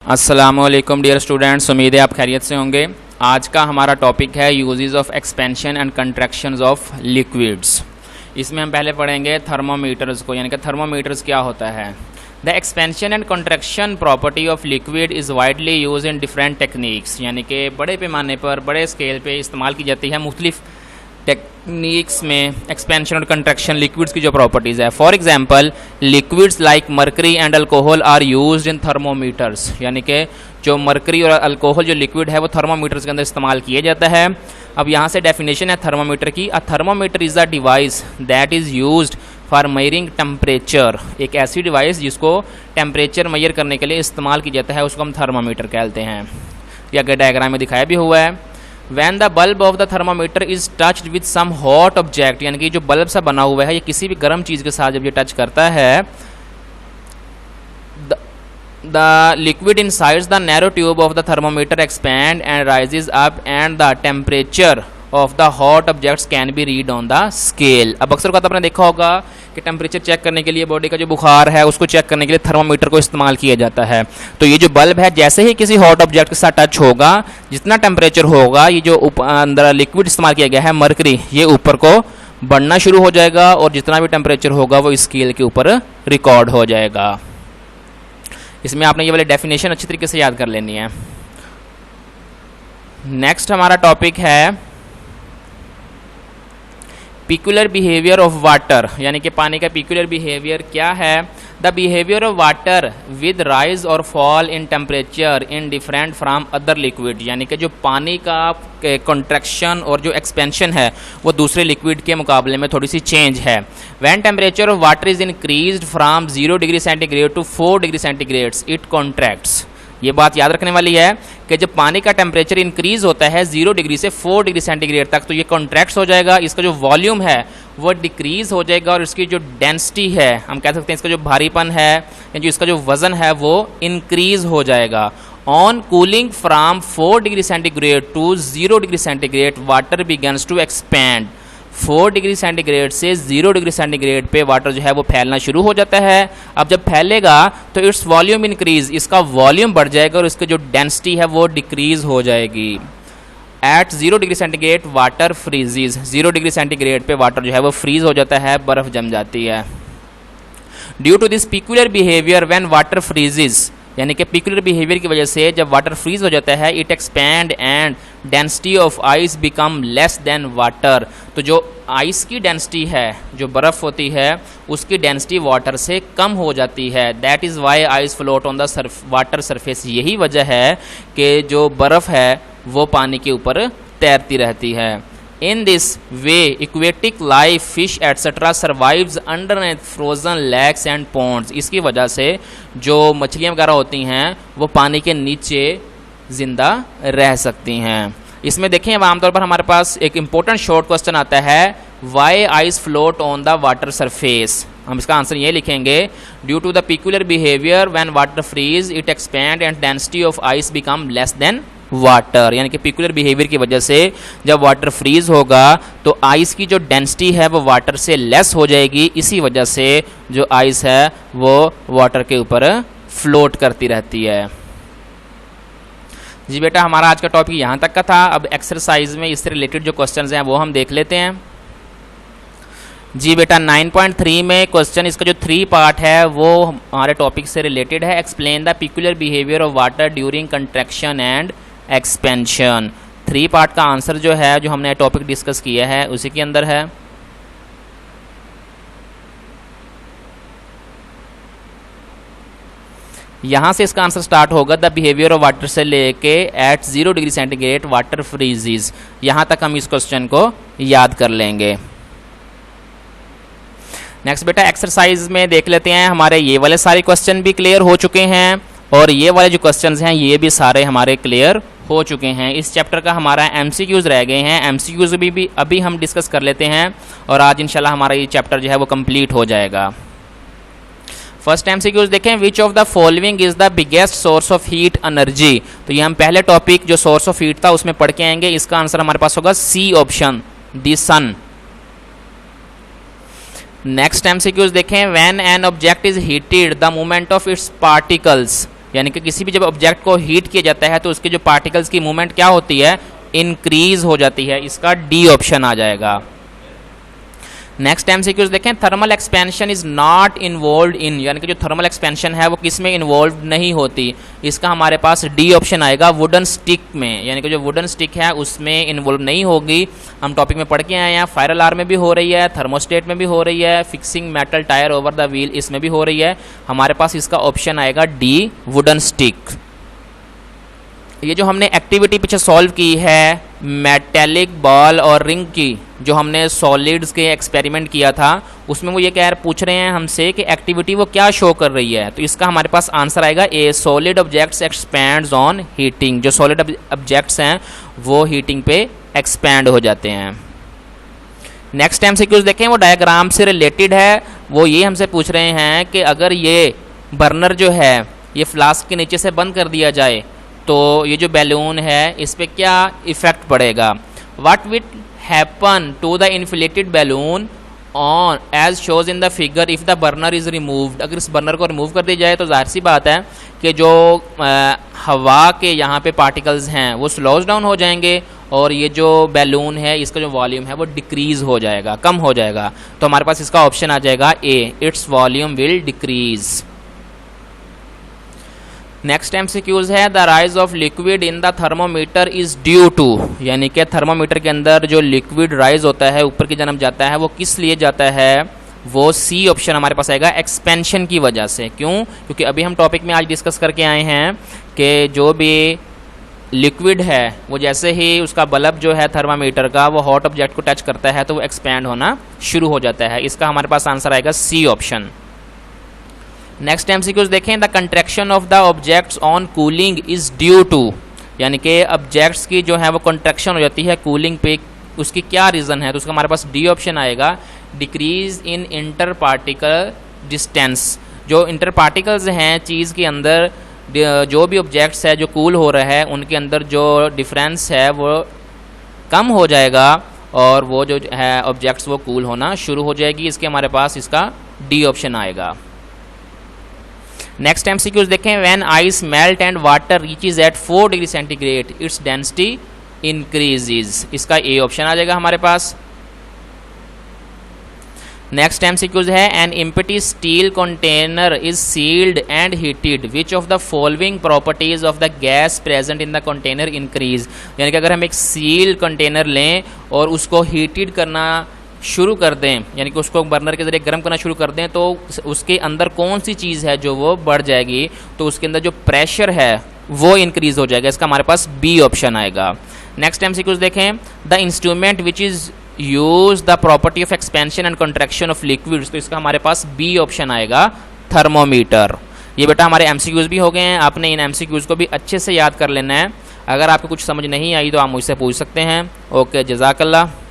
अस्सलामुअलैकुम dear students, उम्मीद है आप खैरियत से होंगे। आज का हमारा टॉपिक है uses of expansion and contractions of liquids. इसमें हम पहले पढ़ेंगे थर्मोमीटर्स को, यानी कि थर्मोमीटर्स क्या होता है। The expansion and contraction property of liquid is widely use in different techniques, यानी कि बड़े पैमाने पर बड़े स्केल पे इस्तेमाल की जाती है मुख्तलिफ टेक्निक्स में एक्सपेंशन और कंट्रैक्शन लिक्विड्स की जो प्रॉपर्टीज़ है। For example liquids like mercury and alcohol are used in thermometers, यानी कि जो मर्करी और अल्कोहल जो लिक्विड है वो थर्मोमीटर्स के अंदर इस्तेमाल किया जाता है। अब यहाँ से डेफिनेशन है थर्मोमीटर की। A thermometer is a device that is used for मेयरिंग temperature. एक ऐसी डिवाइस जिसको टेम्परेचर मेजर करने के लिए इस्तेमाल किया जाता है उसको हम थर्मोमीटर कहते हैं। ये आगे डायग्राम में दिखाया भी हुआ है। When the bulb of the thermometer is touched with some hot object, यानी कि जो बल्ब सा बना हुआ है ये किसी भी गर्म चीज़ के साथ जब ये टच करता है, the liquid inside the narrow tube of the thermometer expand and rises up and the temperature of the hot objects can be read on the scale। अब अक्सर का तो आपने देखा होगा कि टेम्परेचर चेक करने के लिए बॉडी का जो बुखार है उसको चेक करने के लिए थर्मोमीटर को इस्तेमाल किया जाता है। तो ये जो बल्ब है जैसे ही किसी हॉट ऑब्जेक्ट के साथ टच होगा, जितना टेम्परेचर होगा, ये जो अंदर लिक्विड इस्तेमाल किया गया है मर्करी, ये ऊपर को बढ़ना शुरू हो जाएगा और जितना भी टेम्परेचर होगा वो स्केल के ऊपर रिकॉर्ड हो जाएगा। इसमें आपने ये वाली डेफिनेशन अच्छी तरीके से याद कर लेनी है। नेक्स्ट हमारा टॉपिक है पिकुलर बिहेवियर ऑफ वाटर, यानी कि पानी का पिकुलर बिहेवियर क्या है। The behaviour of water with rise और fall in temperature in different from other liquid, यानी कि जो पानी का कंट्रैक्शन और जो एक्सपेंशन है वो दूसरे लिक्विड के मुकाबले में थोड़ी सी चेंज है। When temperature of water is increased from 0 degree centigrade to 4 degree centigrade it contracts. ये बात याद रखने वाली है कि जब पानी का टेम्परेचर इंक्रीज होता है 0 डिग्री से 4 डिग्री सेंटीग्रेड तक तो ये कॉन्ट्रैक्ट्स हो जाएगा, इसका जो वॉल्यूम है वो डिक्रीज हो जाएगा और इसकी जो डेंसिटी है, हम कह सकते हैं इसका जो भारीपन है या जो इसका जो वजन है वो इंक्रीज हो जाएगा। On cooling from 4 degree centigrade to 0 degree centigrade water begins to expand. 4 degree centigrade से 0 डिग्री सेंटीग्रेड पे वाटर जो है वो फैलना शुरू हो जाता है। अब जब फैलेगा तो इट्स वॉल्यूम इंक्रीज, इसका वॉल्यूम बढ़ जाएगा और इसकी जो डेंसिटी है वो डिक्रीज हो जाएगी। At 0 degree centigrade water freezes, 0 degree centigrade पे वाटर जो है वो फ्रीज हो जाता है, बर्फ जम जाती है। Due to this peculiar behaviour when water freezes, यानी कि पिकुलर बिहेवियर की वजह से जब वाटर फ्रीज हो जाता है, it expand and density of ice become less than water. तो जो आइस की डेंसिटी है, जो बर्फ़ होती है, उसकी डेंसिटी वाटर से कम हो जाती है। That is why ice float on the water surface. यही वजह है कि जो बर्फ़ है वो पानी के ऊपर तैरती रहती है। In this way, aquatic life, fish etc. survives underneath frozen lakes and ponds। इसकी वजह से जो मछलियाँ वगैरह होती हैं वो पानी के नीचे ज़िंदा रह सकती हैं। इसमें देखें अब आमतौर पर हमारे पास एक इम्पोर्टेंट शॉर्ट क्वेश्चन आता है, why ice float on the water surface. हम इसका आंसर ये लिखेंगे, due to the peculiar behaviour when water freeze it expand and density of ice become less than water. यानी कि पिकुलर बिहेवियर की वजह से जब वाटर फ्रीज होगा तो आइस की जो डेंसिटी है वो वाटर से लेस हो जाएगी, इसी वजह से जो आइस है वो वाटर के ऊपर फ्लोट करती रहती है। जी बेटा, हमारा आज का टॉपिक यहाँ तक का था। अब एक्सरसाइज में इससे रिलेटेड जो क्वेश्चंस हैं वो हम देख लेते हैं। जी बेटा, 9.3 में क्वेश्चन, इसका जो 3 पार्ट है वो हमारे टॉपिक से रिलेटेड है। Explain the peculiar behaviour of water during contraction and expansion. 3 part का आंसर जो है, जो हमने टॉपिक डिस्कस किया है उसी के अंदर है। यहाँ से इसका आंसर स्टार्ट होगा, द बिहेवियर ऑफ वाटर से लेके at 0 degree centigrade water freezes. यहाँ तक हम इस क्वेश्चन को याद कर लेंगे। नेक्स्ट बेटा, एक्सरसाइज में देख लेते हैं। हमारे ये वाले सारे क्वेश्चन भी क्लियर हो चुके हैं और ये वाले जो क्वेश्चंस हैं ये भी सारे हमारे क्लियर हो चुके हैं। इस चैप्टर का हमारा एमसीक्यूज रह गए हैं। एमसीक्यूज भी अभी हम डिस्कस कर लेते हैं और आज इंशाल्लाह हमारा ये चैप्टर जो है वो कंप्लीट हो जाएगा। फर्स्ट एमसीक्यूज देखें, विच of the following is the biggest source of heat energy. तो ये हम पहले टॉपिक जो सोर्स ऑफ हीट था उसमें पढ़ के आएंगे। इसका आंसर हमारे पास होगा C option, the sun. Next MCQs देखें, when an object is heated the movement of its particles यानी कि किसी भी जब ऑब्जेक्ट को हीट किया जाता है तो उसके जो पार्टिकल्स की मूवमेंट क्या होती है, इंक्रीज हो जाती है। इसका डी ऑप्शन आ जाएगा। नेक्स्ट एमसीक्यूज देखें, thermal expansion is not involve in, यानी कि जो थर्मल एक्सपेंशन है वो किस में इन्वॉल्व नहीं होती। इसका हमारे पास डी ऑप्शन आएगा, वुडन स्टिक में, यानी कि जो वुडन स्टिक है उसमें इन्वॉल्व नहीं होगी। हम टॉपिक में पढ़ के आए हैं, फायर अलार्म में भी हो रही है, थर्मोस्टेट में भी हो रही है, fixing metal tyre over the wheel इसमें भी हो रही है। हमारे पास इसका ऑप्शन आएगा डी, वुडन स्टिक। ये जो हमने एक्टिविटी पीछे सॉल्व की है मेटेलिक बॉल और रिंग की, जो हमने सॉलिड्स के एक्सपेरिमेंट किया था, उसमें वो ये पूछ रहे हैं हमसे कि एक्टिविटी वो क्या शो कर रही है। तो इसका हमारे पास आंसर आएगा A, solid objects expands on heating. जो सॉलिड ऑब्जेक्ट्स हैं वो हीटिंग पे एक्सपैंड हो जाते हैं। नेक्स्ट एमसीक्यूज देखें, वो डायग्राम से रिलेटेड है। वो ये हमसे पूछ रहे हैं कि अगर ये बर्नर जो है ये फ्लास्क के नीचे से बंद कर दिया जाए तो ये जो बैलून है इस पर क्या इफेक्ट पड़ेगा। What will happen to the inflated balloon on as shows in the figure if the burner is removed. अगर इस बर्नर को रिमूव कर दी जाए तो जाहिर सी बात है कि जो हवा के यहाँ पे पार्टिकल्स हैं वो स्लोज डाउन हो जाएंगे और ये जो बैलून है इसका जो वॉल्यूम है वो डिक्रीज हो जाएगा, कम हो जाएगा। तो हमारे पास इसका ऑप्शन आ जाएगा A, its volume will decrease. Next MCQs है, the rise of liquid in the thermometer is due to, यानी कि थर्मोमीटर के अंदर जो लिक्विड राइज होता है, ऊपर की जन्म जाता है, वो किस लिए जाता है। वो सी ऑप्शन हमारे पास आएगा, एक्सपेंशन की वजह से। क्यों? क्योंकि अभी हम टॉपिक में आज डिस्कस करके आए हैं कि जो भी लिक्विड है वो जैसे ही उसका बल्ब जो है थर्मामीटर का वो हॉट ऑब्जेक्ट को टच करता है तो वो एक्सपैंड होना शुरू हो जाता है। इसका हमारे पास आंसर आएगा सी ऑप्शन। नेक्स्ट एमसीक्यूज देखें, the contraction of the objects on cooling is due to, यानी कि ऑब्जेक्ट्स की जो है वो कंट्रैक्शन हो जाती है कूलिंग पे, उसकी क्या रीज़न है। तो उसका हमारे पास डी ऑप्शन आएगा, decrease in inter particle distance. जो इंटर पार्टिकल्स हैं चीज़ के अंदर, जो भी ऑब्जेक्ट्स है जो कूल हो रहा है उनके अंदर जो डिफरेंस है वो कम हो जाएगा और वो जो है ऑब्जेक्ट्स वो कूल होना शुरू हो जाएगी। इसके हमारे पास इसका डी ऑप्शन आएगा। नेक्स्ट एमसीक्यूज देखें, when ice melt and water reaches at 4 degree centigrade its density increases. इसका ए ऑप्शन आ जाएगा हमारे पास। नेक्स्ट एमसीक्यूज है, an empty steel container is sealed and heated, which of the following properties of the gas present in the container increase. यानी कि अगर हम एक सील कंटेनर लें और उसको हीटेड करना शुरू कर दें, यानी कि उसको बर्नर के ज़रिए गर्म करना शुरू कर दें, तो उसके अंदर कौन सी चीज़ है जो वो बढ़ जाएगी। तो उसके अंदर जो प्रेशर है वो इंक्रीज हो जाएगा। इसका हमारे पास बी ऑप्शन आएगा। नेक्स्ट एमसीक्यूज देखें, the instrument which is use the property of expansion and contraction of liquids. तो इसका हमारे पास बी ऑप्शन आएगा, थर्मोमीटर। ये बेटा हमारे एमसीक्यूज भी हो गए हैं। आपने इन एमसीक्यूज को भी अच्छे से याद कर लेना है। अगर आपको कुछ समझ नहीं आई तो आप मुझसे पूछ सकते हैं। ओके, जज़ाकल्लाह।